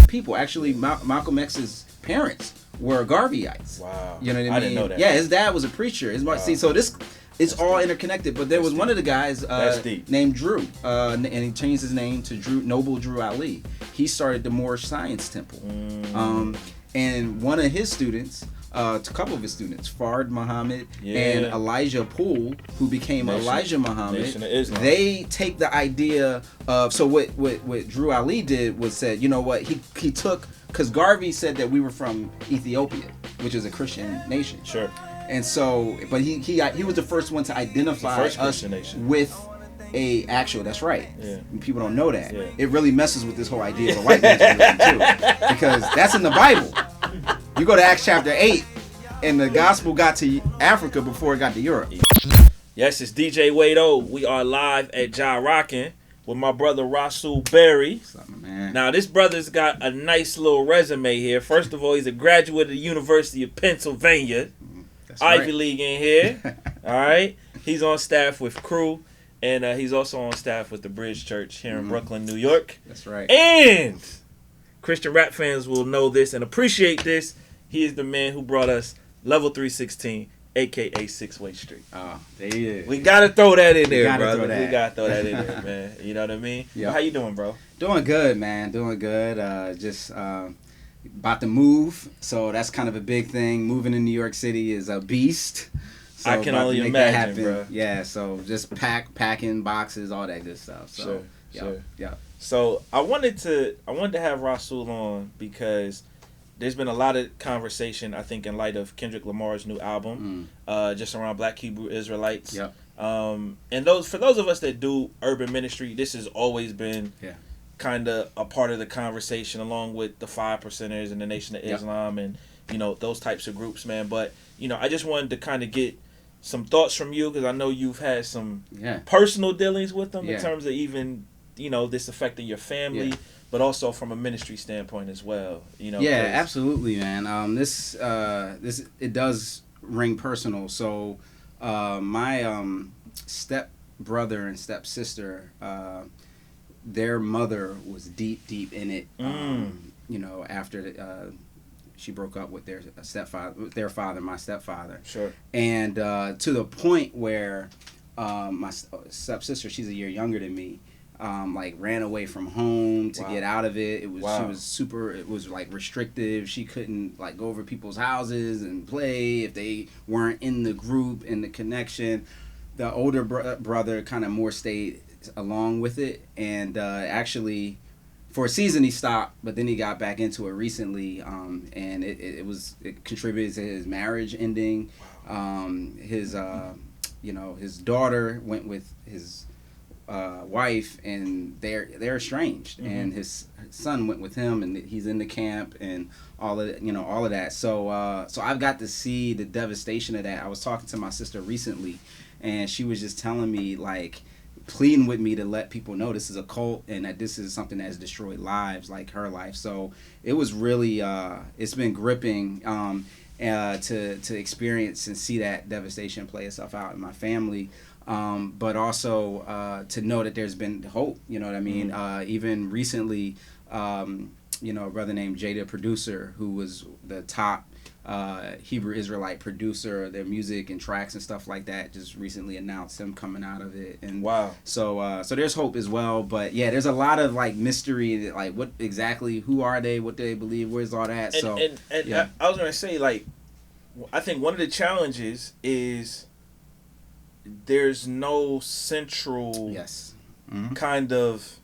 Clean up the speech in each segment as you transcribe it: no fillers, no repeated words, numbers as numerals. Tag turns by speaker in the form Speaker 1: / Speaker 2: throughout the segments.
Speaker 1: people. Actually, Malcolm X's parents were Garveyites.
Speaker 2: Wow.
Speaker 1: You know what I mean?
Speaker 2: I didn't know that.
Speaker 1: Yeah, his dad was a preacher. See, so this it's
Speaker 2: That's
Speaker 1: all
Speaker 2: deep.
Speaker 1: interconnected. But there was one of the guys named Drew, and he changed his name to Noble Drew Ali. He started the Moorish Science Temple. And one of his students, a couple of his students, Fard Muhammad and Elijah Poole, who became Elijah Muhammad, they take the idea of, so what Drew Ali did was said, you know what, he took, because Garvey said that we were from Ethiopia, which is a Christian nation.
Speaker 2: Sure.
Speaker 1: And so, but he was the first one to identify us with a actual, that's right.
Speaker 2: Yeah.
Speaker 1: People don't know that.
Speaker 2: Yeah.
Speaker 1: It really messes with this whole idea of a white man's religion too. Because that's in the Bible. You go to Acts chapter 8, and the gospel got to Africa before it got to Europe.
Speaker 2: Yes, it's DJ Wado. We are live at Ja Rockin' with my brother Rasool Berry.
Speaker 1: What's up, man?
Speaker 2: Now, this brother's got a nice little resume here. First of all, he's a graduate of the University of Pennsylvania.
Speaker 1: That's
Speaker 2: Ivy
Speaker 1: right.
Speaker 2: League in here. All right. He's on staff with Crew, and he's also on staff with the Bridge Church here in Brooklyn, New York.
Speaker 1: That's right.
Speaker 2: And Christian rap fans will know this and appreciate this. He is the man who brought us Level 316, a.k.a. 6 Way Street.
Speaker 1: Oh, there he is.
Speaker 2: We got to throw that in there,
Speaker 1: gotta
Speaker 2: brother.
Speaker 1: throw that.
Speaker 2: We got to throw that in there, man. You know what I mean?
Speaker 1: Yep.
Speaker 2: How you doing, bro?
Speaker 1: Doing good, man. Doing good. Just about to move. So that's kind of a big thing. Moving to New York City is a beast. So
Speaker 2: I can
Speaker 1: about to
Speaker 2: only
Speaker 1: make that
Speaker 2: imagine,
Speaker 1: happen.
Speaker 2: bro.
Speaker 1: Yeah, so just packing boxes, all that good stuff. So,
Speaker 2: Sure.
Speaker 1: Yeah.
Speaker 2: So I wanted to have Rasool on because there's been a lot of conversation, I think, in light of Kendrick Lamar's new album, just around Black Hebrew Israelites.
Speaker 1: Yep.
Speaker 2: And for those of us that do urban ministry, this has always been kind of a part of the conversation, along with the 5 Percenters and the Nation of Islam and those types of groups, man. But I just wanted to kind of get some thoughts from you because I know you've had some personal dealings with them in terms of even this affecting your family, but also from a ministry standpoint as well.
Speaker 1: Yeah, absolutely, man. This it does ring personal. So my step brother and step sister, their mother was deep in it. After she broke up with their father, my stepfather.
Speaker 2: Sure.
Speaker 1: And to the point where my stepsister, she's a year younger than me, ran away from home to get out of it. She was super, it was restrictive. She couldn't go over people's houses and play if they weren't in the group and the connection. The older brother kind of more stayed along with it, and actually for a season he stopped, but then he got back into it recently, and it contributed to his marriage ending. His daughter went with his wife, and they're estranged, and his son went with him, and he's in the camp and all of that. So I've got to see the devastation of that. I was talking to my sister recently, and she was just telling me, pleading with me to let people know this is a cult and that this is something that has destroyed lives, like her life. So it was really it's been gripping to experience and see that devastation play itself out in my family. But also to know that there's been hope, you know what I mean? Even recently, a brother named Jada Producer, who was the top Hebrew Israelite producer of their music and tracks and stuff like that, just recently announced him coming out of it. And so there's hope as well. But yeah, there's a lot of mystery, what exactly, who are they, what do they believe, where's all that?
Speaker 2: I was gonna say, I think one of the challenges is there's no central kind of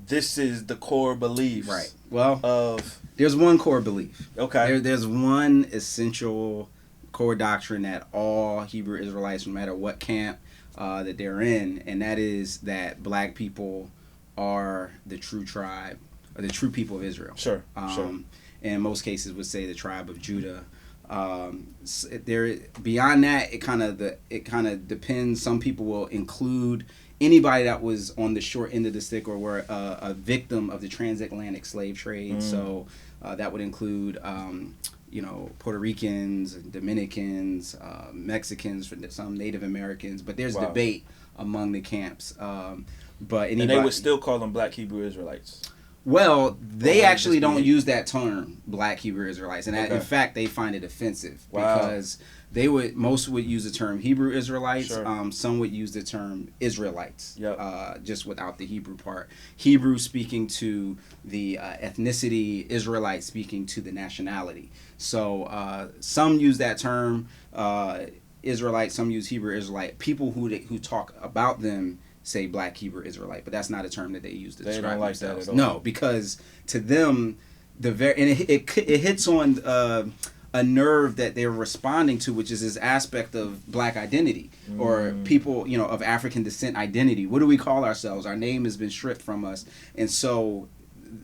Speaker 2: this is the core beliefs.
Speaker 1: Right. Well, there's one core belief.
Speaker 2: Okay.
Speaker 1: There's one essential core doctrine that all Hebrew Israelites, no matter what camp that they're in, and that is that Black people are the true tribe, or the true people of Israel.
Speaker 2: Sure.
Speaker 1: And in most cases would say the tribe of Judah. There beyond that, it kind of depends. Some people will include anybody that was on the short end of the stick or were a victim of the transatlantic slave trade. So that would include Puerto Ricans, Dominicans, Mexicans, some Native Americans. But there's debate among the camps. But anybody,
Speaker 2: and they would still call them Black Hebrew Israelites.
Speaker 1: Well, they actually don't use that term, Black Hebrew Israelites, and in fact, they find it offensive because most would use the term Hebrew Israelites. Sure. Some would use the term Israelites, just without the Hebrew part. Hebrew speaking to the ethnicity, Israelite speaking to the nationality. So some use that term Israelite, some use Hebrew Israelite. People who talk about them say Black Hebrew Israelite, but that's not a term that they use to describe themselves. They don't like that at all. No, because to them, it hits on a nerve that they're responding to, which is this aspect of Black identity or people, of African descent identity. What do we call ourselves? Our name has been stripped from us, and so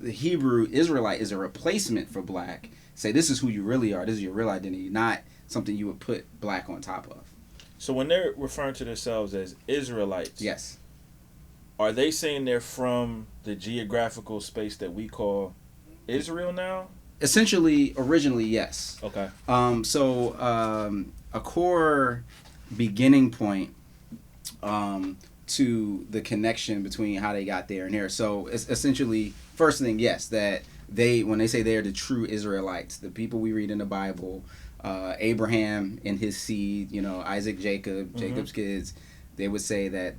Speaker 1: the Hebrew Israelite is a replacement for Black. Say this is who you really are. This is your real identity, not something you would put Black on top of.
Speaker 2: So when they're referring to themselves as Israelites,
Speaker 1: yes.
Speaker 2: Are they saying they're from the geographical space that we call Israel now?
Speaker 1: Essentially, originally, yes.
Speaker 2: Okay.
Speaker 1: So a core beginning point to the connection between how they got there and there. So it's essentially, first thing, yes, that when they say they're the true Israelites, the people we read in the Bible, Abraham and his seed, Isaac, Jacob, Jacob's kids, they would say that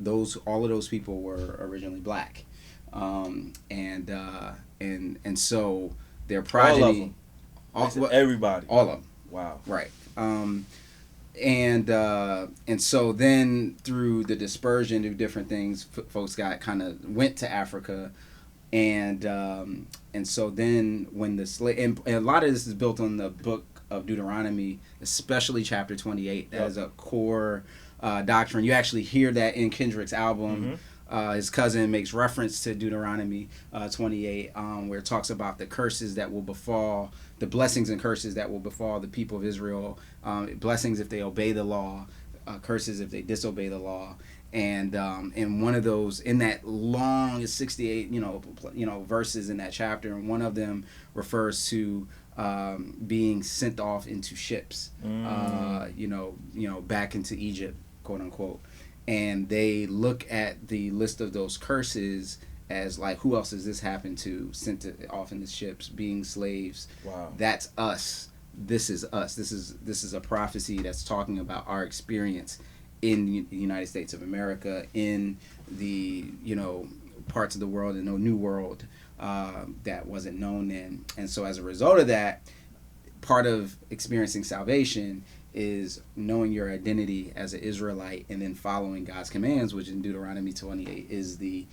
Speaker 1: all of those people were originally Black, and so their progeny,
Speaker 2: everybody,
Speaker 1: all of them.
Speaker 2: Wow.
Speaker 1: Right. And so then through the dispersion of different things, folks went to Africa, and so then when and a lot of this is built on the book of Deuteronomy, especially chapter 28. That is a core doctrine. You actually hear that in Kendrick's album. His cousin makes reference to Deuteronomy 28, where it talks about the curses that will befall, the blessings and curses that will befall the people of Israel. Blessings if they obey the law, curses if they disobey the law. And one of those, in that long 68 verses in that chapter, and one of them refers to being sent off into ships, back into Egypt, quote unquote. And they look at the list of those curses as like, who else does this happen to? Sent off in the ships, being slaves.
Speaker 2: Wow.
Speaker 1: That's us. This is us. This is a prophecy that's talking about our experience in the United States of America, in the parts of the world, in the New World that wasn't known then. And so as a result of that, part of experiencing salvation is knowing your identity as an Israelite and then following God's commands, which in Deuteronomy 28 is the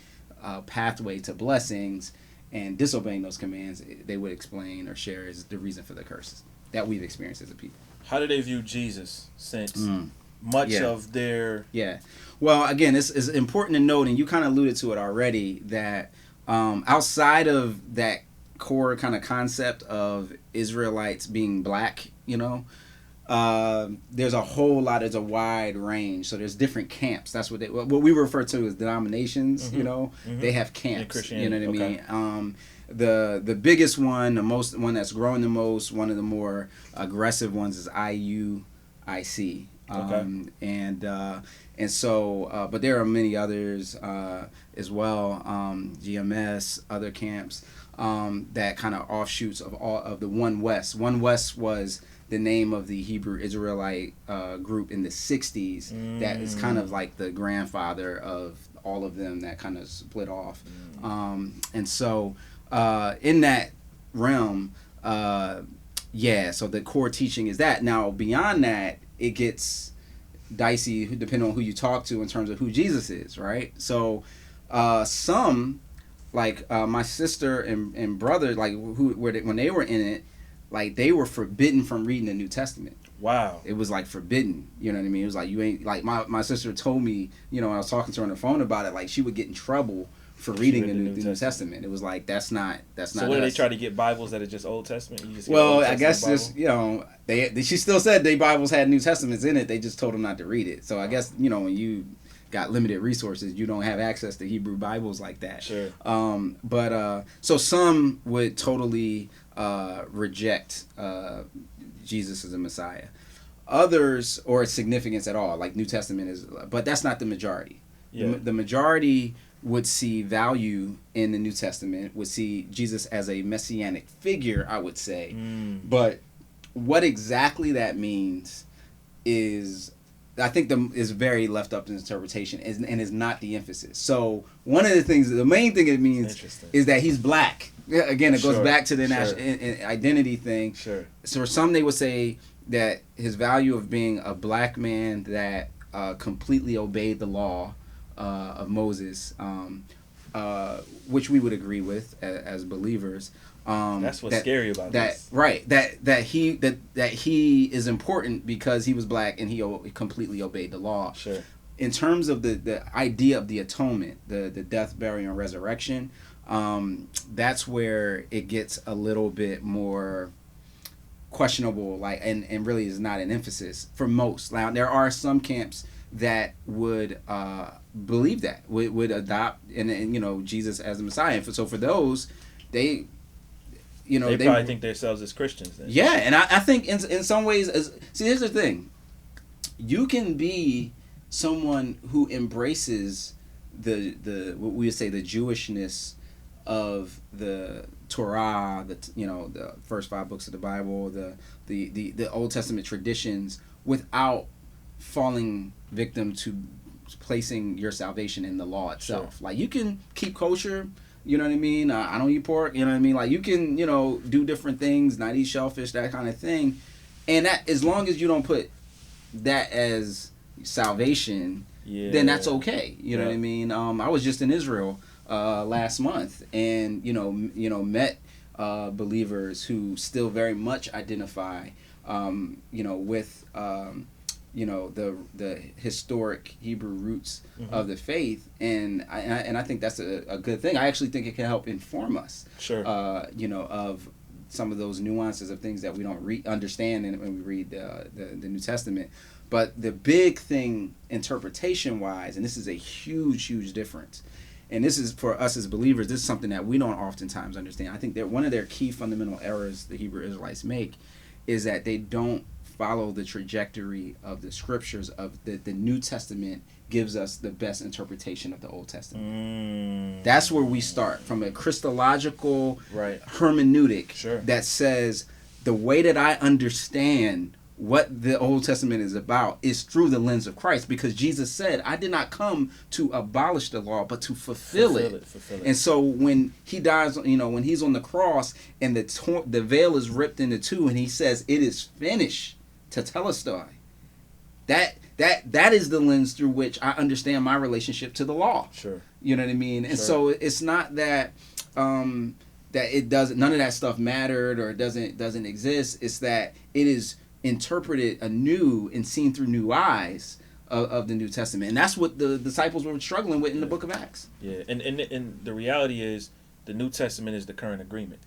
Speaker 1: pathway to blessings, and disobeying those commands, they would explain or share, is the reason for the curses that we've experienced as a people.
Speaker 2: How do they view Jesus since much of their...
Speaker 1: Yeah. Well, again, it's important to note, and you kind of alluded to it already, that outside of that core kind of concept of Israelites being Black, there's a wide range. So there's different camps. That's what we refer to as denominations. They have camps. You know what I mean? The biggest one, one that's growing the most, one of the more aggressive ones is IUIC. And so, but there are many others as well. GMS, other camps that kind of offshoots of all of the One West. One West was the name of the Hebrew Israelite group in the 60s. That is kind of like the grandfather of all of them that kind of split off. And so in that realm, so the core teaching is that. Now, beyond that, it gets dicey depending on who you talk to in terms of who Jesus is, right? So some, like my sister and brother, like when they were in it, like they were forbidden from reading the New Testament.
Speaker 2: Wow.
Speaker 1: It was like forbidden. You know what I mean? It was like, you ain't, like my sister told me, I was talking to her on the phone about it, like she would get in trouble for reading the New Testament. It was like, that's not
Speaker 2: So what, do they try to get Bibles that are just Old Testament?
Speaker 1: I guess just, she still said they Bibles had New Testaments in it. They just told them not to read it. So I guess, when you got limited resources, you don't have access to Hebrew Bibles like that.
Speaker 2: Sure.
Speaker 1: So some would totally reject Jesus as a Messiah. Others, or its significance at all, like New Testament is, but that's not the majority. Yeah. The majority would see value in the New Testament, would see Jesus as a messianic figure, I would say. But what exactly that means is, I think, is very left up to interpretation, and is not the emphasis. So one of the things, the main thing it means is that he's black. Again, it goes back to the national identity thing. So for some, they would say that his value of being a black man that completely obeyed the law of Moses, which we would agree with as believers.
Speaker 2: That's what's scary about this.
Speaker 1: Right. That he is important because he was black and he completely obeyed the law.
Speaker 2: Sure.
Speaker 1: In terms of the idea of the atonement, the death, burial, and resurrection, that's where it gets a little bit more questionable, and really is not an emphasis for most. Now, there are some camps that would believe that, would adopt and Jesus as the Messiah. So for those, they probably
Speaker 2: think themselves as Christians then.
Speaker 1: Yeah, and I think in some ways, here's the thing. You can be someone who embraces the what we would say the Jewishness of the Torah, the first 5 books of the Bible, the Old Testament traditions, without falling victim to placing your salvation in the law itself. Sure. Like, you can keep kosher, you know what I mean? I don't eat pork, you know what I mean? Like, you can, do different things, not eat shellfish, that kind of thing. And that, as long as you don't put that as salvation, then that's okay. You know what I mean? I was just in Israel last month, and met believers who still very much identify with the historic Hebrew roots of the faith, and I think that's a good thing. I actually think it can help inform us, of some of those nuances of things that we don't understand when we read the New Testament. But the big thing, interpretation wise, and this is a huge difference, and this is for us as believers, this is something that we don't oftentimes understand. I think that one of their key fundamental errors the Hebrew Israelites make is that they don't follow the trajectory of the scriptures of the New Testament gives us the best interpretation of the Old Testament. That's where we start, from a Christological hermeneutic that says the way that I understand what the Old Testament is about is through the lens of Christ, because Jesus said, I did not come to abolish the law, but to fulfill it. And so when he dies, when he's on the cross and the veil is ripped into two and he says, it is finished, tetelestai, that is the lens through which I understand my relationship to the law. Sure. You know what I mean? And so it's not that that it doesn't, none of that stuff mattered or it doesn't exist. It's that it is interpreted anew and seen through new eyes of the New Testament, and that's what the disciples were struggling with in the book of Acts. Yeah, and the reality is the New Testament is the current agreement.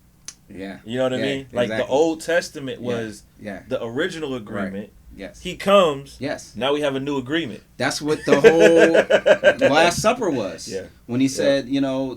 Speaker 1: Yeah, you know what I mean. Like the Old Testament was the original agreement. Right. Yes, he comes. Yes, now we have a new agreement. That's what the whole Last Supper was. Yeah, when he said,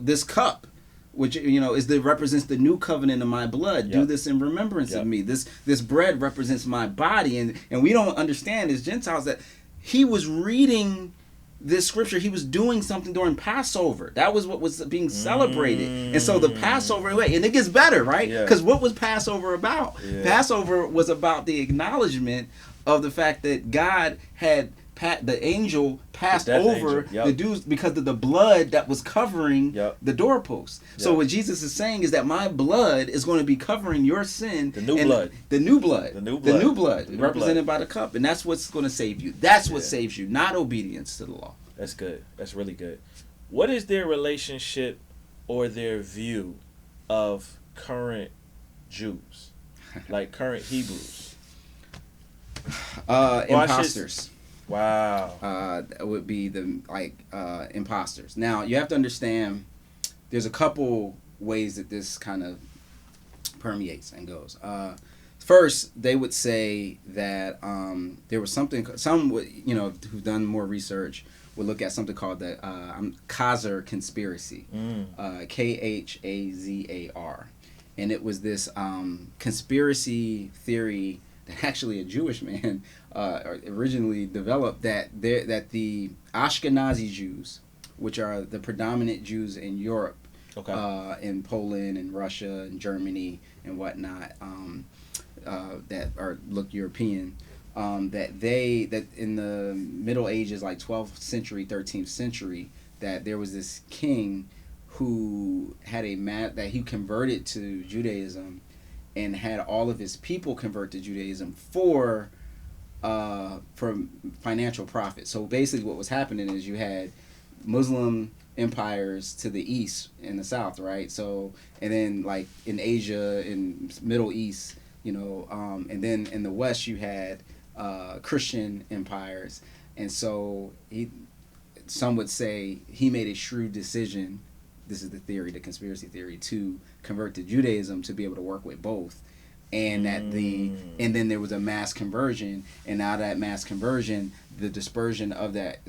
Speaker 1: this cup, which represents the new covenant of my blood. Do this in remembrance of me. This bread represents my body, and we don't understand as Gentiles that he was reading this scripture. He was doing something during Passover. That was what was being celebrated, and so the Passover, and it gets better, right? Because what was Passover about? Passover was about the acknowledgement of the fact that God had the angel passed over the Jews because of the blood that was covering the doorpost. So what Jesus is saying is that my blood is going to be covering your sin. The new blood represented by the cup. And that's what's going to save you. That's what saves you, not obedience to the law.
Speaker 2: That's good. That's really good. What is their relationship or their view of current Jews? Like current Hebrews?
Speaker 1: Imposters.
Speaker 2: Wow.
Speaker 1: That would be the imposters. Now you have to understand, there's a couple ways that this kind of permeates and goes. First, they would say that there was something. Some would, who've done more research would look at something called the Khazar conspiracy, Khazar, and it was this conspiracy theory that actually a Jewish man originally developed, that the Ashkenazi Jews which are the predominant Jews in Europe, in Poland and Russia and Germany and whatnot, that look European. That in the Middle Ages, like 12th century, 13th century, that there was this king who had that he converted to Judaism, and had all of his people convert to Judaism for financial profit. So basically, what was happening is you had Muslim empires to the east and the south, right? So, and then like in Asia, in Middle East, and then in the west you had Christian empires, and so some would say he made a shrewd decision. This is the theory, the conspiracy theory, to convert to Judaism to be able to work with both, and and then there was a mass conversion, and out of that mass conversion, the dispersion of that.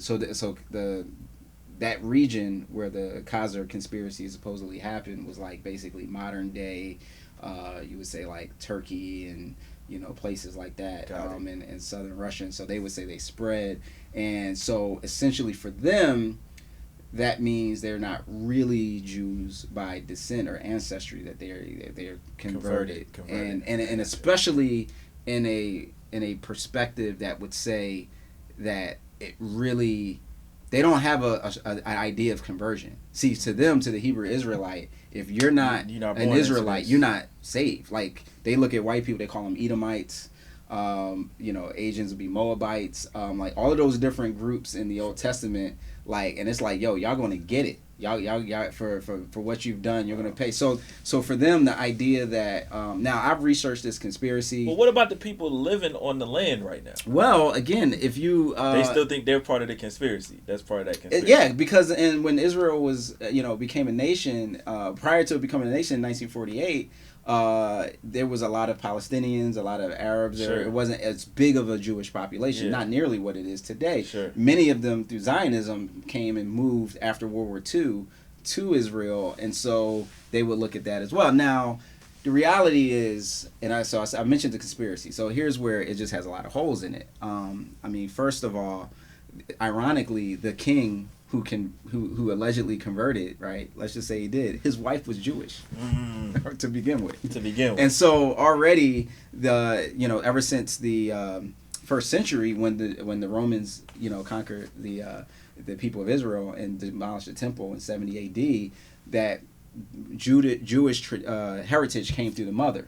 Speaker 1: That region where the Khazar conspiracy supposedly happened was like basically modern day, you would say like Turkey and places like that, and southern Russia. And so they would say they spread, and so essentially for them, that means they're not really Jews by descent or ancestry, that they're converted. And especially in a perspective that would say that it really, they don't have an idea of conversion. See, to them, to the Hebrew Israelite, if you're not an Israelite, you're not saved. Like, they look at white people, they call them Edomites. Asians would be Moabites. Like all of those different groups in the Old Testament. Like, and it's like, yo, y'all gonna get it. Y'all for what you've done, you're gonna pay. So for them, the idea that now I've researched this conspiracy.
Speaker 2: Well, what about the people living on the land right now?
Speaker 1: Well, again, if you
Speaker 2: they still think they're part of the conspiracy. That's part of that conspiracy.
Speaker 1: Yeah, because when Israel was became a nation, prior to becoming a nation in 1948. There was a lot of Palestinians, a lot of Arabs. Sure. It wasn't as big of a Jewish population, not nearly what it is today.
Speaker 2: Sure.
Speaker 1: Many of them, through Zionism, came and moved after World War II to Israel, and so they would look at that as well. Now, the reality is, and I mentioned the conspiracy, so here's where it just has a lot of holes in it. First of all, ironically, the king who allegedly converted, right? Let's just say he did. His wife was Jewish to begin with. And so already ever since the first century, when the Romans conquered the people of Israel and demolished the temple in 70 A.D., that Jewish heritage came through the mother.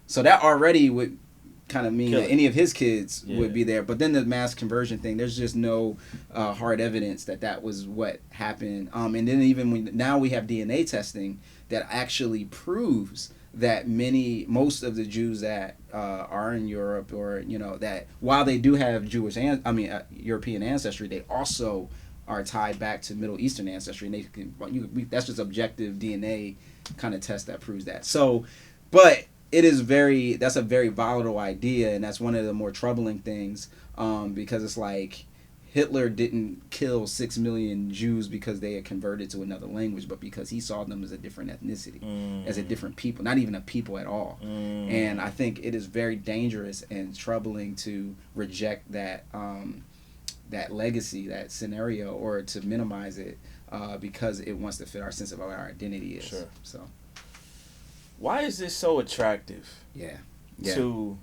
Speaker 1: So that already would kind of mean that any of his kids would be there. But then the mass conversion thing, there's just no hard evidence that was what happened. And then even now we have DNA testing that actually proves that most of the Jews that are in Europe, or that while they do have European ancestry, they also are tied back to Middle Eastern ancestry, and that's just objective DNA kind of test that proves that. So, but that's a very volatile idea, and that's one of the more troubling things, because it's like Hitler didn't kill 6 million Jews because they had converted to another language, but because he saw them as a different ethnicity, as a different people, not even a people at all. And I think it is very dangerous and troubling to reject that legacy, that scenario, or to minimize it, because it wants to fit our sense of what our identity is.
Speaker 2: Sure.
Speaker 1: So.
Speaker 2: Why is this so attractive?
Speaker 1: Yeah.
Speaker 2: To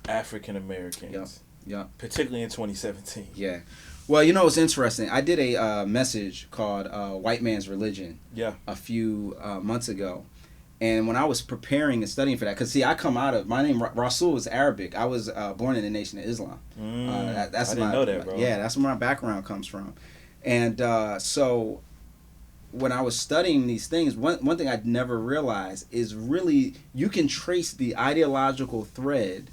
Speaker 2: African Americans?
Speaker 1: Yeah.
Speaker 2: Particularly in 2017.
Speaker 1: Yeah. Well, it's interesting. I did a message called White Man's Religion a few months ago. And when I was preparing and studying for that, because, see, my name, Rasool, is Arabic. I was born in the Nation of Islam.
Speaker 2: I didn't know that, bro.
Speaker 1: Yeah, that's where my background comes from. And so when I was studying these things, one thing I'd never realized is really you can trace the ideological thread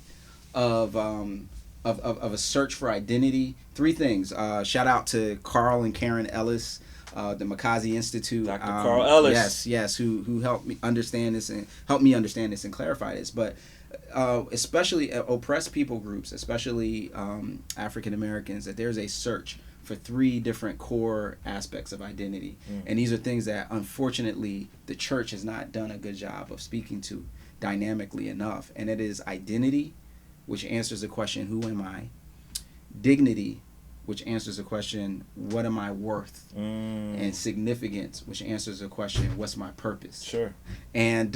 Speaker 1: of a search for identity. Three things. Shout out to Carl and Karen Ellis, the Makazi Institute.
Speaker 2: Dr. Carl Ellis.
Speaker 1: Yes, who helped me understand this and clarify this. But especially oppressed people groups, especially African Americans, that there's a search for three different core aspects of identity. And these are things that, unfortunately, the church has not done a good job of speaking to dynamically enough. And it is identity, which answers the question, who am I? Dignity, which answers the question, what am I worth? And significance, which answers the question, what's my purpose?
Speaker 2: Sure.
Speaker 1: And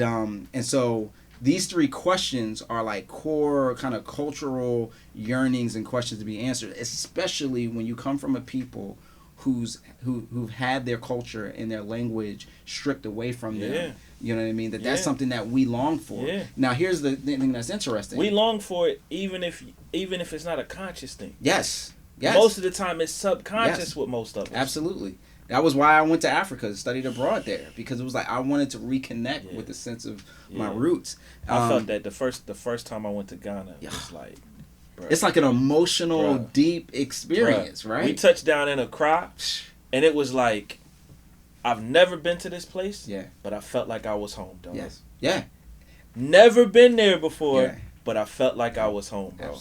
Speaker 1: so these three questions are like core kind of cultural yearnings and questions to be answered, especially when you come from a people who've had their culture and their language stripped away from them. You know what I mean? That's something that we long for. Now here's the thing that's interesting.
Speaker 2: We long for it even if it's not a conscious thing.
Speaker 1: Yes.
Speaker 2: Most of the time it's subconscious with most of us.
Speaker 1: Absolutely. That was why I went to Africa, studied abroad there, because it was like I wanted to reconnect with the sense of my roots.
Speaker 2: I felt that the first time I went to Ghana, it was like, bruh,
Speaker 1: it's like an emotional, deep experience, right?
Speaker 2: We touched down in Accra, and it was like, I've never been to this place, but I felt like I was home, dog.
Speaker 1: Yes. Yeah.
Speaker 2: Never been there before, but I felt like I was home, bro.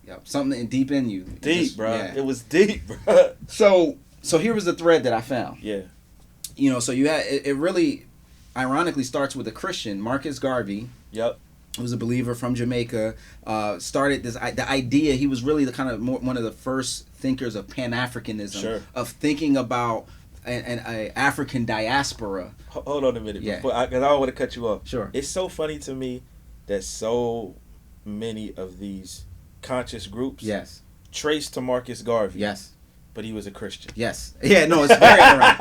Speaker 1: Yep. Something deep in you.
Speaker 2: Deep, bro. Yeah. It was deep, bro.
Speaker 1: So here was the thread that I found.
Speaker 2: Yeah.
Speaker 1: You know, so you had it really ironically starts with a Christian, Marcus Garvey.
Speaker 2: Yep.
Speaker 1: Who was a believer from Jamaica, started the idea. He was really the kind of one of the first thinkers of Pan-Africanism, of thinking about an African diaspora.
Speaker 2: Hold on a minute, because I don't want to cut you off.
Speaker 1: Sure.
Speaker 2: It's so funny to me that so many of these conscious groups trace to Marcus Garvey.
Speaker 1: Yes.
Speaker 2: But he was a Christian.
Speaker 1: Yes. Yeah, no, it's very ironic.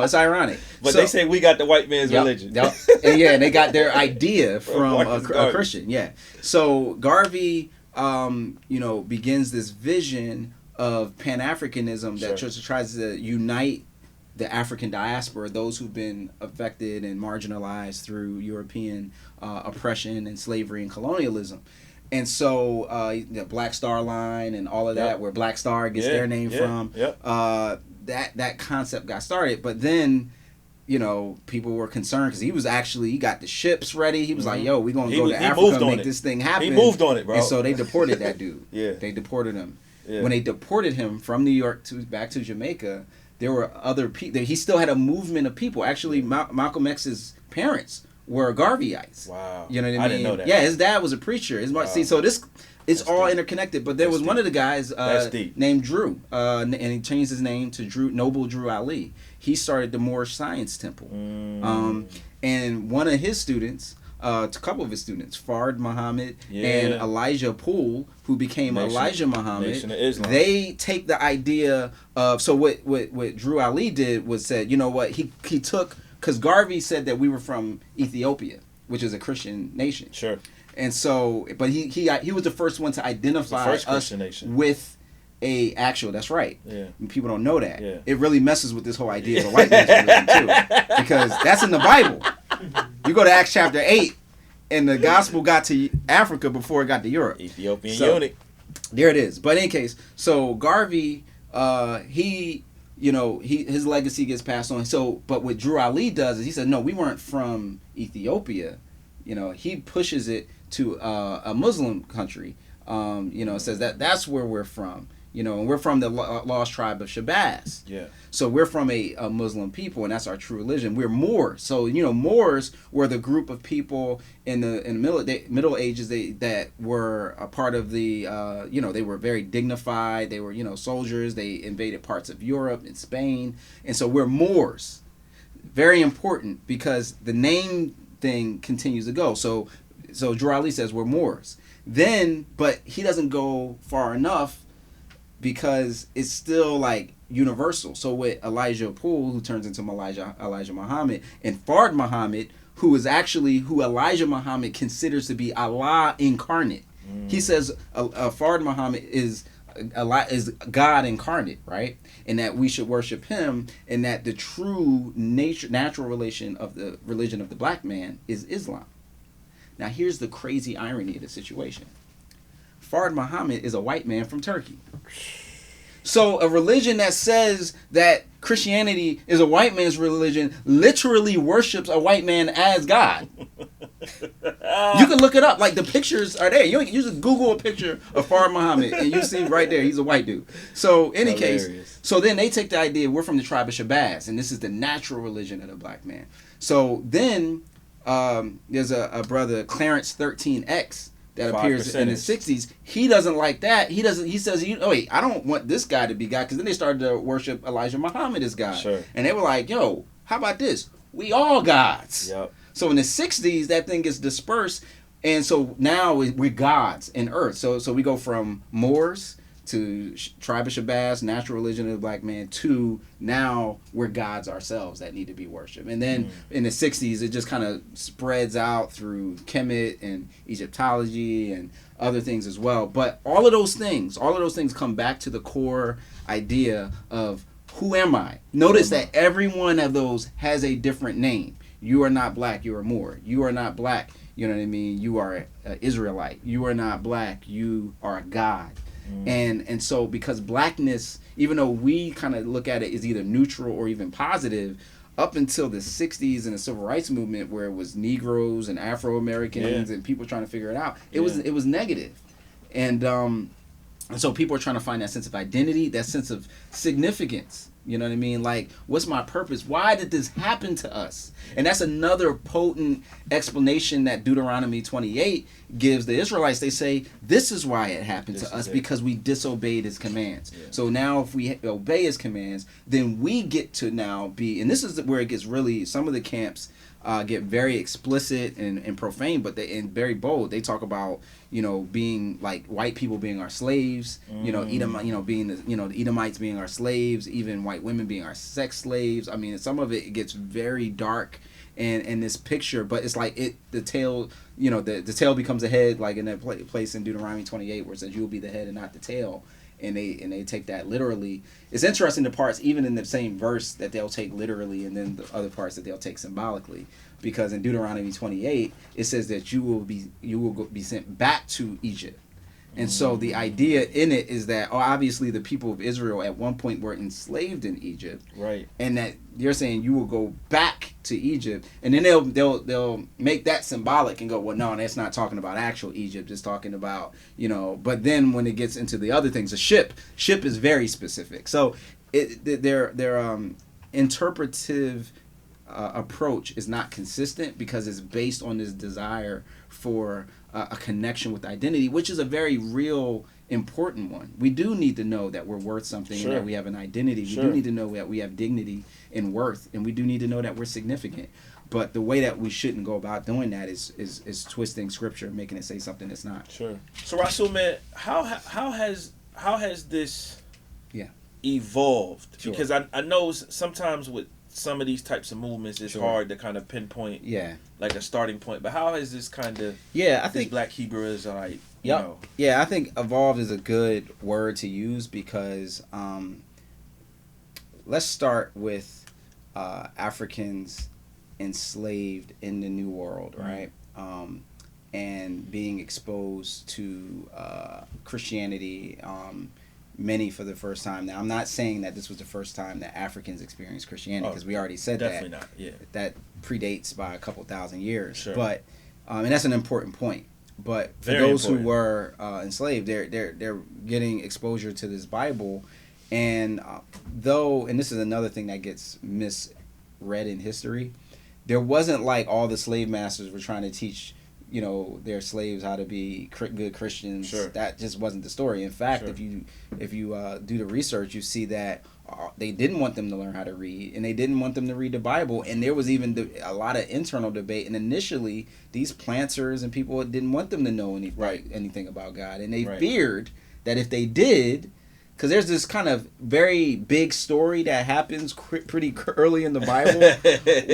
Speaker 1: It's ironic.
Speaker 2: But they say we got the white man's religion.
Speaker 1: And they got their idea from a Christian. Yeah. So Garvey, begins this vision of Pan-Africanism that tries to unite the African diaspora, those who've been affected and marginalized through European oppression and slavery and colonialism. And so the Black Star Line and all of that, where Black Star gets their name from, that concept got started. But then, people were concerned because he got the ships ready. He was like, yo, we're going to go to Africa and make this thing happen.
Speaker 2: He moved on it, bro.
Speaker 1: And so they deported that dude. They deported him. When they deported him from New York back to Jamaica, there were other people. He still had a movement of people. Actually, Malcolm X's parents were Garveyites.
Speaker 2: Wow.
Speaker 1: You know what I mean?
Speaker 2: I didn't know that.
Speaker 1: Yeah, his dad was a preacher. See, so this it's all
Speaker 2: deep.
Speaker 1: Interconnected. But there was one of the guys named Drew, and he changed his name to Noble Drew Ali. He started the Moorish Science Temple. And one of his students, a couple of his students, Fard Muhammad and Elijah Poole, who became Elijah Muhammad,
Speaker 2: Nation of Islam.
Speaker 1: They take the idea of, so what Drew Ali did was said, you know what, he took, because Garvey said that we were from Ethiopia, which is a Christian nation.
Speaker 2: Sure.
Speaker 1: And so, but he was the first one to identify us with a actual. That's right.
Speaker 2: Yeah.
Speaker 1: People don't know that.
Speaker 2: Yeah.
Speaker 1: It really messes with this whole idea of a white man's religion too, because that's in the Bible. You go to Acts chapter 8, and the gospel got to Africa before it got to Europe.
Speaker 2: Ethiopian eunuch.
Speaker 1: There it is. But in any case, so Garvey, his legacy gets passed on. So, but what Drew Ali does is he said, no, we weren't from Ethiopia. He pushes it to a Muslim country. Says that's where we're from. And we're from the lost tribe of Shabazz.
Speaker 2: Yeah. So
Speaker 1: we're from a Muslim people, and that's our true religion. We're Moors. So Moors were the group of people in the Middle Ages that were a part of the they were very dignified. They were soldiers. They invaded parts of Europe and Spain, and so we're Moors. Very important, because the name thing continues to go. So Drew Ali says we're Moors. Then, but he doesn't go far enough, because it's still like universal. So with Elijah Poole, who turns into Elijah Muhammad, and Fard Muhammad, who Elijah Muhammad considers to be Allah incarnate. He says Fard Muhammad is God incarnate, right? And that we should worship him, and that the true natural religion of the black man is Islam. Now here's the crazy irony of the situation. Fard Muhammad is a white man from Turkey. So a religion that says that Christianity is a white man's religion literally worships a white man as God. You can look it up. Like, the pictures are there. You just Google a picture of Fard Muhammad and you see right there he's a white dude. So in any case, so then they take the idea, we're from the tribe of Shabazz, and this is the natural religion of the black man. So then there's a brother, Clarence 13X, that appears in the 60s. He doesn't like that. He says, wait, I don't want this guy to be God, because then they started to worship Elijah Muhammad as God.
Speaker 2: Sure.
Speaker 1: And they were like, yo, how about this? We all gods.
Speaker 2: Yep.
Speaker 1: So in the 60s, that thing gets dispersed. And so now we're gods in earth. So we go from Moors to tribe of Shabazz, natural religion of the black man, to now we're gods ourselves that need to be worshipped. And then in the 60s, it just kind of spreads out through Kemet and Egyptology and other things as well. But all of those things come back to the core idea of, who am I? Notice that every one of those has a different name. You are not black, you are Moor. You are not black, you know what I mean? You are an Israelite. You are not black, you are a god. And so because blackness, even though we kind of look at it as either neutral or even positive, up until the 60s and the civil rights movement, where it was Negroes and Afro-Americans and people trying to figure it out, it was negative. And so people are trying to find that sense of identity, that sense of significance. You know what I mean? Like, what's my purpose? Why did this happen to us? And that's another potent explanation that Deuteronomy 28 gives the Israelites. They say, this is why it happened to us, because we disobeyed his commands. Yeah. So now if we obey his commands, then we get to now be, and this is where it gets really, some of the camps get very explicit and profane, but and very bold. They talk about, being like white people being our slaves, Edom, being the Edomites being our slaves, even white women being our sex slaves. I mean, some of it gets very dark and this picture, but it's like the tail, the tail becomes the head, like in that place in Deuteronomy 28 where it says you will be the head and not the tail. And they take that literally. It's interesting, the parts even in the same verse that they'll take literally, and then the other parts that they'll take symbolically. Because in Deuteronomy 28 it says that you will be sent back to Egypt. And so the idea in it is that obviously the people of Israel at one point were enslaved in Egypt, right? And that you're saying you will go back to Egypt, and then they'll make that symbolic and go, well, no, that's not talking about actual Egypt. It's talking about But then when it gets into the other things, a ship is very specific. So their interpretive approach is not consistent because it's based on this desire for a connection with identity, which is a very real, important one. We do need to know that we're worth something and that we have an identity. We do need to know that we have dignity and worth, and we do need to know that we're significant. But the way that we shouldn't go about doing that is twisting scripture and making it say something that's not. Sure.
Speaker 2: So Rasool, man, how has this evolved? Sure. Because I know sometimes with some of these types of movements, it's hard to kind of pinpoint like a starting point. But how has this kind of
Speaker 1: I think
Speaker 2: Black Hebrew Israelite
Speaker 1: I think evolved is a good word to use because let's start with Africans enslaved in the New World, right? And being exposed to Christianity, many for the first time. Now, I'm not saying that this was the first time that Africans experienced Christianity, because we already said
Speaker 2: definitely not. Yeah,
Speaker 1: that predates by a couple thousand years.
Speaker 2: Sure.
Speaker 1: But and that's an important point. But for those who were enslaved, they're getting exposure to this Bible, and and this is another thing that gets misread in history, there wasn't like all the slave masters were trying to teach their slaves how to be good Christians. Sure. That just wasn't the story. In fact, if you do the research, you see that they didn't want them to learn how to read, and they didn't want them to read the Bible, and there was even a lot of internal debate. And initially, these planters and people didn't want them to know anything about God, and they feared that if they did, because there's this kind of very big story that happens pretty early in the Bible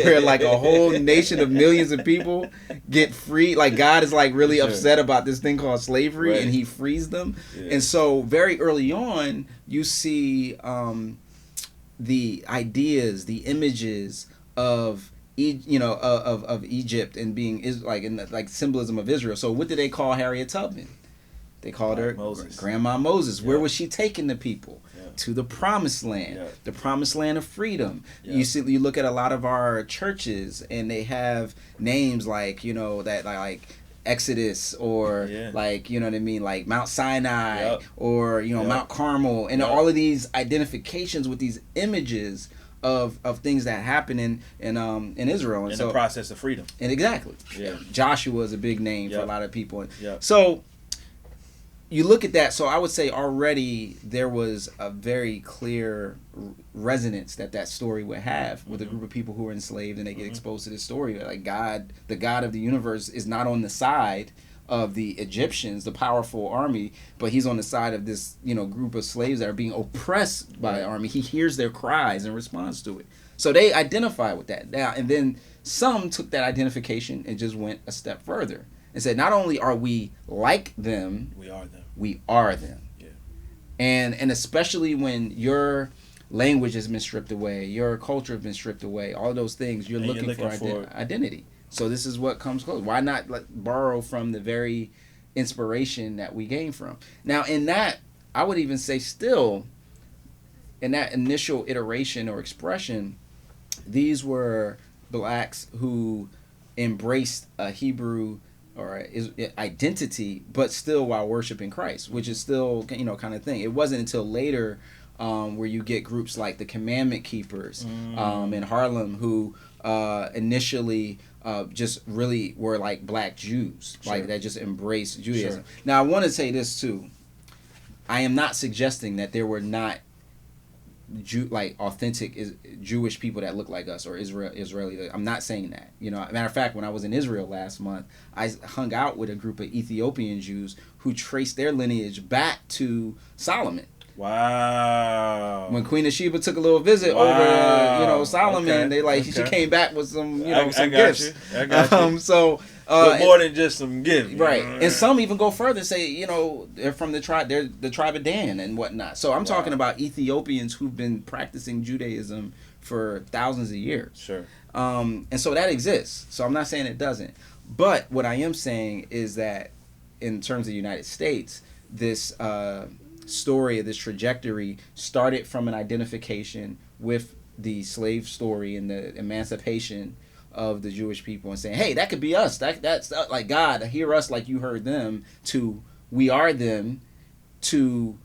Speaker 1: where like a whole nation of millions of people get free. Like God is like really upset about this thing called slavery, and he frees them. Yeah. And so very early on, you see the ideas, the images of of Egypt and being like symbolism of Israel. So what did they call Harriet Tubman? They called her Grandma Moses. Yeah. Where was she taking the people? Yeah. To the promised land, the promised land of freedom. Yeah. You look at a lot of our churches, and they have names like that like Exodus or like what I mean, like Mount Sinai or Mount Carmel, and all of these identifications with these images of things that happen in Israel.
Speaker 2: And so, the process of freedom.
Speaker 1: And exactly.
Speaker 2: Yeah.
Speaker 1: Joshua is a big name for a lot of people.
Speaker 2: Yep.
Speaker 1: So you look at that. So I would say already there was a very clear resonance that story would have with a group of people who are enslaved, and they get exposed to this story. Like God, the God of the universe, is not on the side of the Egyptians, the powerful army, but he's on the side of this, group of slaves that are being oppressed by the army. He hears their cries and responds to it. So they identify with that. Now, and then some took that identification and just went a step further and said, not only are we like them, we are them.
Speaker 2: Yeah.
Speaker 1: And especially when your language has been stripped away, your culture has been stripped away, all of those things, you're looking for identity. So this is what comes close. Why not borrow from the very inspiration that we gain from? Now, in that, I would even say still, in that initial iteration or expression, these were blacks who embraced a Hebrew or identity, but still while worshiping Christ, which is still, kind of thing. It wasn't until later where you get groups like the Commandment Keepers in Harlem who initially just really were like black Jews, like that just embraced Judaism. Sure. Now, I want to say this too. I am not suggesting that there were not authentic Jewish people that look like us or Israeli. I'm not saying that. Matter of fact, when I was in Israel last month, I hung out with a group of Ethiopian Jews who traced their lineage back to Solomon.
Speaker 2: Wow.
Speaker 1: When Queen of Sheba took a little visit over, Solomon, she came back with some, some gifts.
Speaker 2: I got you.
Speaker 1: But
Speaker 2: more than just some gifts.
Speaker 1: Right. And some even go further and say, they're from the tribe, they're the tribe of Dan and whatnot. So I'm talking about Ethiopians who've been practicing Judaism for thousands of years.
Speaker 2: Sure.
Speaker 1: And so that exists. So I'm not saying it doesn't. But what I am saying is that in terms of the United States, this story, this trajectory started from an identification with the slave story and the emancipation of the Jewish people and saying, hey, that could be us. That's like God, hear us like you heard them, to we are them, to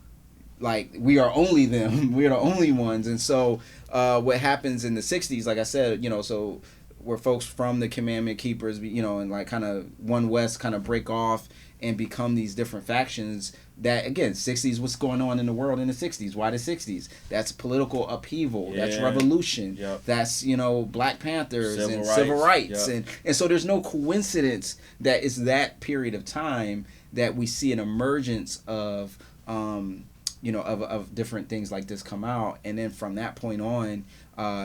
Speaker 1: like we are only them, we're the only ones. And so what happens in the 60s, like I said, so where folks from the Commandment Keepers, and like kind of One West kind of break off and become these different factions that, again, 60s, what's going on in the world in the 60s? Why the 60s? That's political upheaval. Yeah. That's revolution.
Speaker 2: Yep.
Speaker 1: That's, Black Panthers and civil rights. Yep. And so there's no coincidence that it's that period of time that we see an emergence of, of different things like this come out. And then from that point on,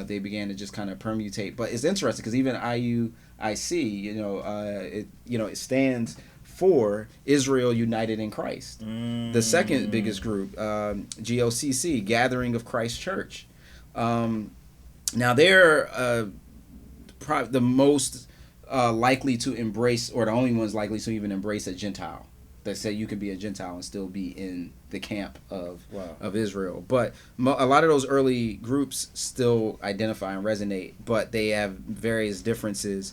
Speaker 1: they began to just kind of permutate. But it's interesting because even IUIC, it stands for Israel United in Christ. The second biggest group, GOCC, Gathering of Christ Church. Now they're probably the most likely to embrace, or the only ones likely to even embrace a Gentile. That say you can be a Gentile and still be in the camp of Israel. But a lot of those early groups still identify and resonate, but they have various differences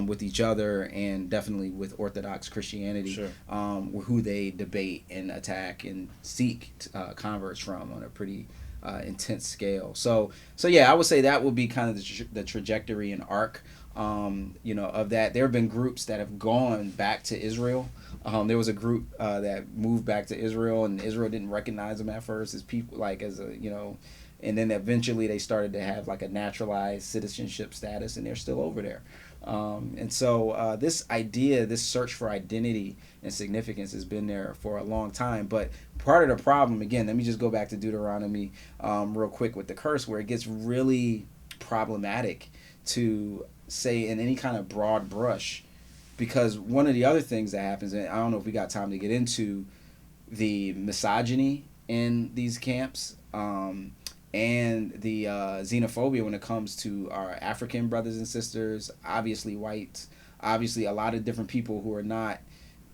Speaker 1: with each other and definitely with Orthodox Christianity,
Speaker 2: sure.
Speaker 1: Who they debate and attack and seek converts from on a pretty intense scale. So yeah, I would say that would be kind of the trajectory and arc, of that. There have been groups that have gone back to Israel. There was a group that moved back to Israel, and Israel didn't recognize them at first as people, and then eventually they started to have like a naturalized citizenship status, and they're still over there. And so this idea, this search for identity and significance has been there for a long time. But part of the problem, again, let me just go back to Deuteronomy real quick with the curse, where it gets really problematic to say in any kind of broad brush. Because one of the other things that happens, and I don't know if we got time to get into the misogyny in these camps, and the xenophobia when it comes to our African brothers and sisters, obviously whites, obviously a lot of different people who are not,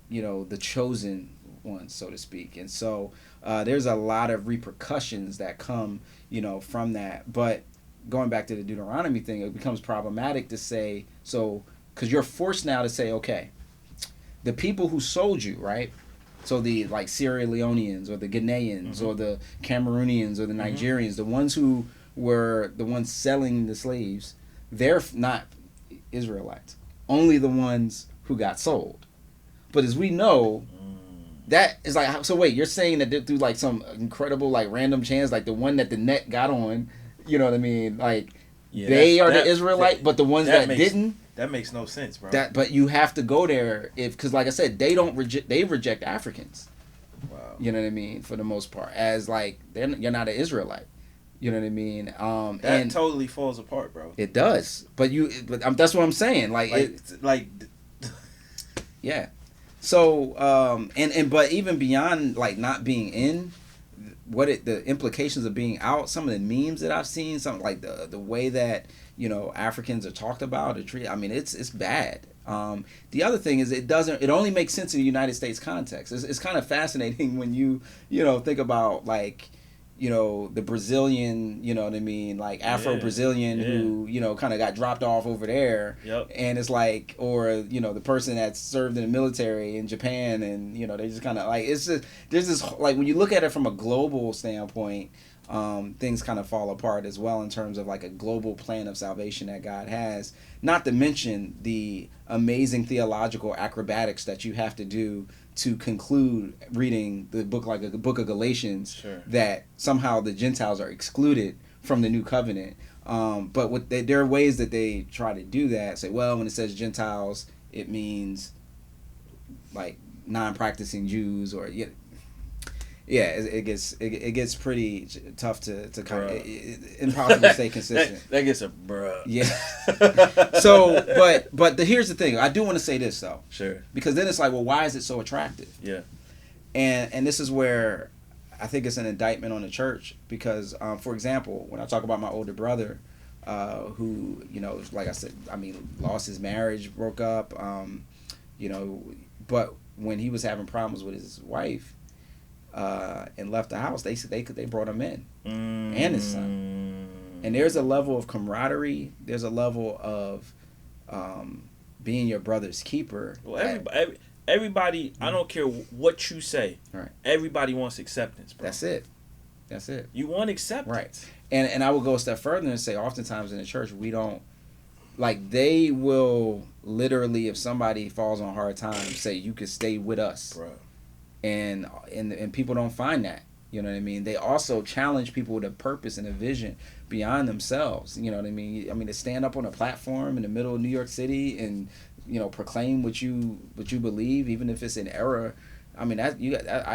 Speaker 1: the chosen ones, so to speak. And so there's a lot of repercussions that come, from that. But going back to the Deuteronomy thing, it becomes problematic to say, because you're forced now to say, okay, the people who sold you, right? So the Sierra Leoneans or the Ghanaians or the Cameroonians or the Nigerians, the ones who were the ones selling the slaves. They're not Israelites. Only the ones who got sold. But as we know, that is like, so wait, you're saying that through like some incredible like random chance, like the one that the net got on, you know what I mean? Like they are the Israelite, but the ones that didn't.
Speaker 2: That makes no sense, bro.
Speaker 1: But you have to go there because, like I said, they reject Africans.
Speaker 2: Wow.
Speaker 1: You know what I mean? For the most part, as like you're not an Israelite. You know what I mean?
Speaker 2: That
Speaker 1: and
Speaker 2: totally falls apart, bro.
Speaker 1: It does, but that's what I'm saying. Yeah. So but even beyond like not being in, the implications of being out, some of the memes that I've seen, some like the way that Africans are talked about or treated. I mean, it's bad. The other thing is it only makes sense in the United States context. It's kind of fascinating when you think about like the Brazilian, you know what I mean, like Afro-Brazilian who kind of got dropped off over there.
Speaker 2: Yep.
Speaker 1: And it's like, or the person that served in the military in Japan, and they just kind of like, it's just, there's this like, when you look at it from a global standpoint, things kind of fall apart as well in terms of like a global plan of salvation that God has. Not to mention the amazing theological acrobatics that you have to do to conclude reading the book, like a book of Galatians,
Speaker 2: sure,
Speaker 1: that somehow the Gentiles are excluded from the new covenant. But there are ways that they try to do that. Say, well, when it says Gentiles, it means like non-practicing Jews, or it gets pretty tough to kind of impossible to stay consistent.
Speaker 2: that gets a bruh.
Speaker 1: Yeah. So, but here's the thing. I do want to say this though.
Speaker 2: Sure.
Speaker 1: Because then it's like, well, why is it so attractive?
Speaker 2: Yeah.
Speaker 1: And this is where I think it's an indictment on the church, because for example, when I talk about my older brother, who like I said, I mean, lost his marriage, broke up, but when he was having problems with his wife, and left the house, they brought him in, and his son. And there's a level of camaraderie. There's a level of being your brother's keeper.
Speaker 2: Well, everybody, I don't care what you say.
Speaker 1: Right.
Speaker 2: Everybody wants acceptance, bro.
Speaker 1: That's it.
Speaker 2: You want acceptance.
Speaker 1: Right. And I will go a step further and say, oftentimes in the church, we don't, like, they will literally, if somebody falls on hard times, say, you could stay with us.
Speaker 2: Bro.
Speaker 1: And people don't find that. You know what I mean? They also challenge people with a purpose and a vision beyond themselves. You know what I mean? I mean, to stand up on a platform in the middle of New York City and proclaim what you believe, even if it's in error. I mean, I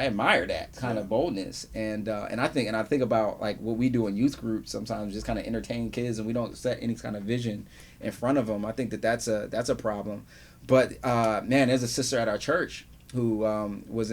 Speaker 1: admire that kind of boldness, and I think about like what we do in youth groups sometimes, just kind of entertain kids, and we don't set any kind of vision in front of them. I think that's a problem. But man, there's a sister at our church who was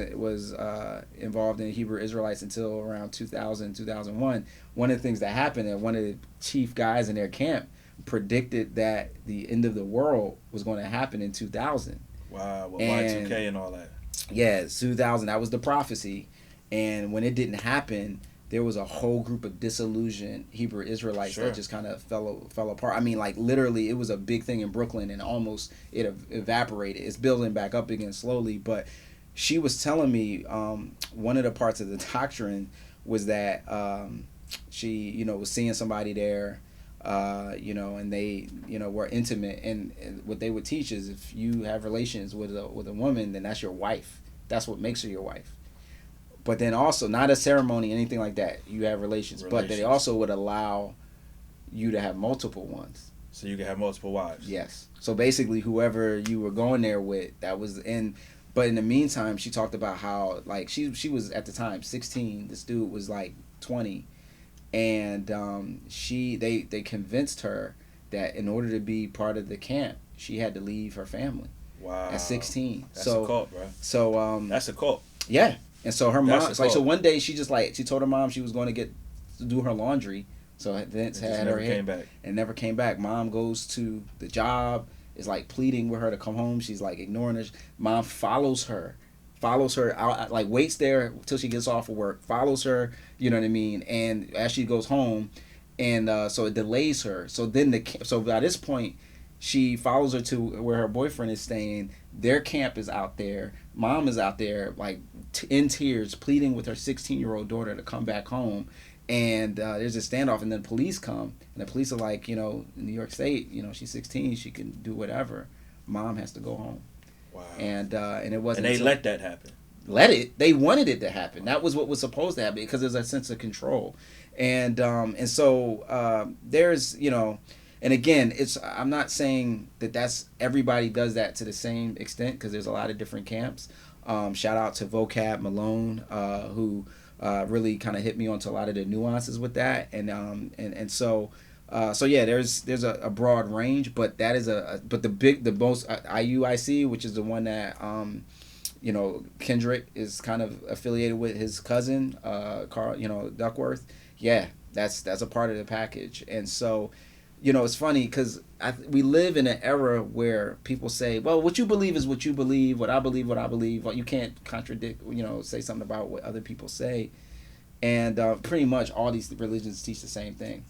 Speaker 1: involved in Hebrew Israelites until around 2000, 2001. One of the things that happened, and one of the chief guys in their camp predicted that the end of the world was going to happen in 2000.
Speaker 2: Wow, with Y2K and all that.
Speaker 1: Yeah, 2000, that was the prophecy. And when it didn't happen, there was a whole group of disillusioned Hebrew Israelites that just kind of fell apart. I mean, like, literally, it was a big thing in Brooklyn, and almost it evaporated. It's building back up again slowly. But she was telling me one of the parts of the doctrine was that she, was seeing somebody there, and they, were intimate. And what they would teach is, if you have relations with a woman, then that's your wife. That's what makes her your wife. But then also, not a ceremony, anything like that. You have relations. But they also would allow you to have multiple ones.
Speaker 2: So you can have multiple wives.
Speaker 1: Yes. So basically, whoever you were going there with, that was in. But in the meantime, she talked about how, like, she was at the time 16. This dude was like 20, and they convinced her that in order to be part of the camp, she had to leave her family.
Speaker 2: Wow.
Speaker 1: At 16.
Speaker 2: That's a cult, bro.
Speaker 1: So
Speaker 2: that's a cult.
Speaker 1: Yeah. And so her mom, like, so one day she told her mom she was going to do her laundry. So Vince had her
Speaker 2: came back.
Speaker 1: And never came back. Mom goes to the job, is like pleading with her to come home. She's like ignoring her. Mom follows her out, like waits there till she gets off of work, follows her, you know what I mean? And as she goes home, and so it delays her. So then so by this point, she follows her to where her boyfriend is staying. Their camp is out there. Mom is out there, like, in tears, pleading with her 16-year-old daughter to come back home. And there's a standoff, and then police come, and the police are like, in New York State, she's 16, she can do whatever. Mom has to go home.
Speaker 2: Wow.
Speaker 1: And it wasn't.
Speaker 2: And they let that happen.
Speaker 1: They wanted it to happen. That was what was supposed to happen, because there's a sense of control. And so there's, and again, I'm not saying that's everybody does that to the same extent, because there's a lot of different camps. Shout out to Vocab Malone, who really kind of hit me onto a lot of the nuances with that. And so yeah, there's a broad range, but that is but the most IUIC, which is the one that Kendrick is kind of affiliated with, his cousin Carl, Duckworth. Yeah, that's a part of the package. And so it's funny, because we live in an era where people say, well, what you believe is what you believe, what I believe. Well, you can't contradict, say something about what other people say. And pretty much all these religions teach the same thing.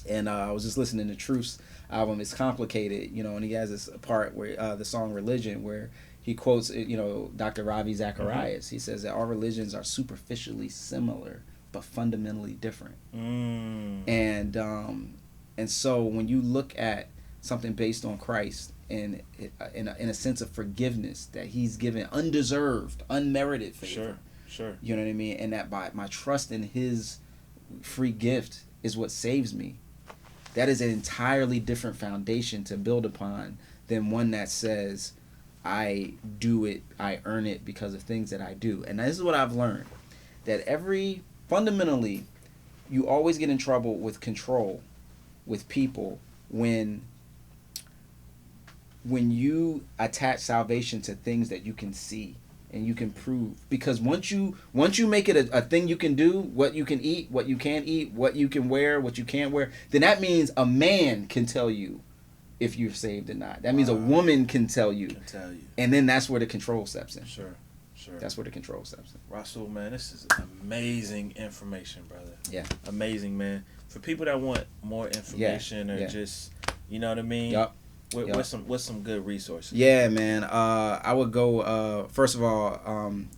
Speaker 1: And I was just listening to Truth's album, It's Complicated, and he has this part where the song Religion, where he quotes, Dr. Ravi Zacharias. He says that all religions are superficially similar, but fundamentally different. And so when you look at something based on Christ and in a sense of forgiveness that he's given, undeserved, unmerited favor.
Speaker 2: Sure.
Speaker 1: You know what I mean? And that by my trust in his free gift is what saves me. That is an entirely different foundation to build upon than one that says, I do it, I earn it because of things that I do. And this is what I've learned. That fundamentally, you always get in trouble with control with people when you attach salvation to things that you can see and you can prove. Because once you make it a thing you can do, what you can eat, what you can't eat, what you can wear, what you can't wear, then that means a man can tell you if you're saved or not. That means a woman can tell you. And then that's where the control steps in.
Speaker 2: Sure.
Speaker 1: That's where the control steps in.
Speaker 2: Rasool, man, this is amazing information, brother.
Speaker 1: Yeah.
Speaker 2: Amazing, man. For people that want more information or just, you know what I mean?
Speaker 1: Yup.
Speaker 2: What's some good resources?
Speaker 1: Yeah, man. I would go, first of all,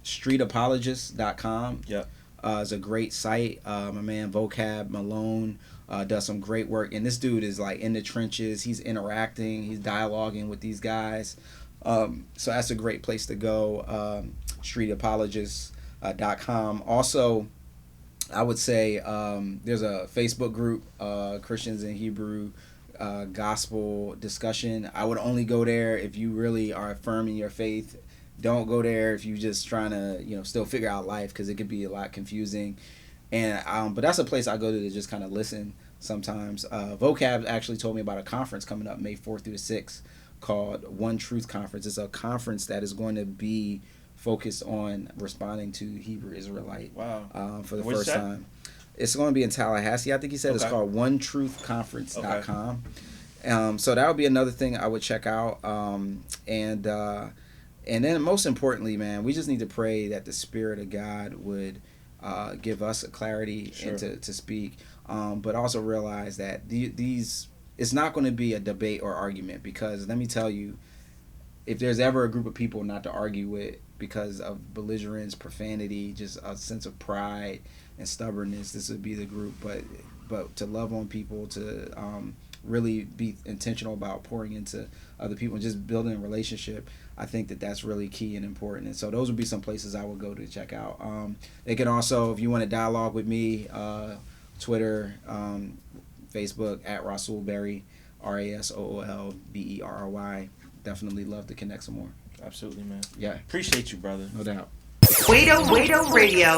Speaker 1: streetapologist.com.
Speaker 2: Yep.
Speaker 1: Is a great site. My man Vocab Malone does some great work. And this dude is like in the trenches. He's interacting. He's dialoguing with these guys. So that's a great place to go. Streetapologist.com. Also, I would say there's a Facebook group, Christians in Hebrew Gospel Discussion. I would only go there if you really are affirming your faith. Don't go there if you're just trying to, still figure out life, because it could be a lot confusing. And but that's a place I go to just kind of listen sometimes. Vocab actually told me about a conference coming up May 4th through the 6th called One Truth Conference. It's a conference that is going to be focused on responding to Hebrew Israelite.
Speaker 2: Wow.
Speaker 1: For the first time. It's going to be in Tallahassee, I think he said. Okay. It's called OneTruthConference.com. Okay. So that would be another thing I would check out. And then most importantly, man, we just need to pray that the Spirit of God would give us a clarity and to speak. But also realize that it's not going to be a debate or argument, because let me tell you, if there's ever a group of people not to argue with because of belligerence, profanity, just a sense of pride and stubbornness, this would be the group. But to love on people, to really be intentional about pouring into other people and just building a relationship, I think that's really key and important. And so those would be some places I would go to check out. They can also, if you want to dialogue with me, Twitter, Facebook at Rasool Berry, RasoolBerry. Definitely love to connect some more.
Speaker 2: Absolutely, man.
Speaker 1: Yeah.
Speaker 2: Appreciate you, brother.
Speaker 1: No doubt.
Speaker 3: Wado Radio.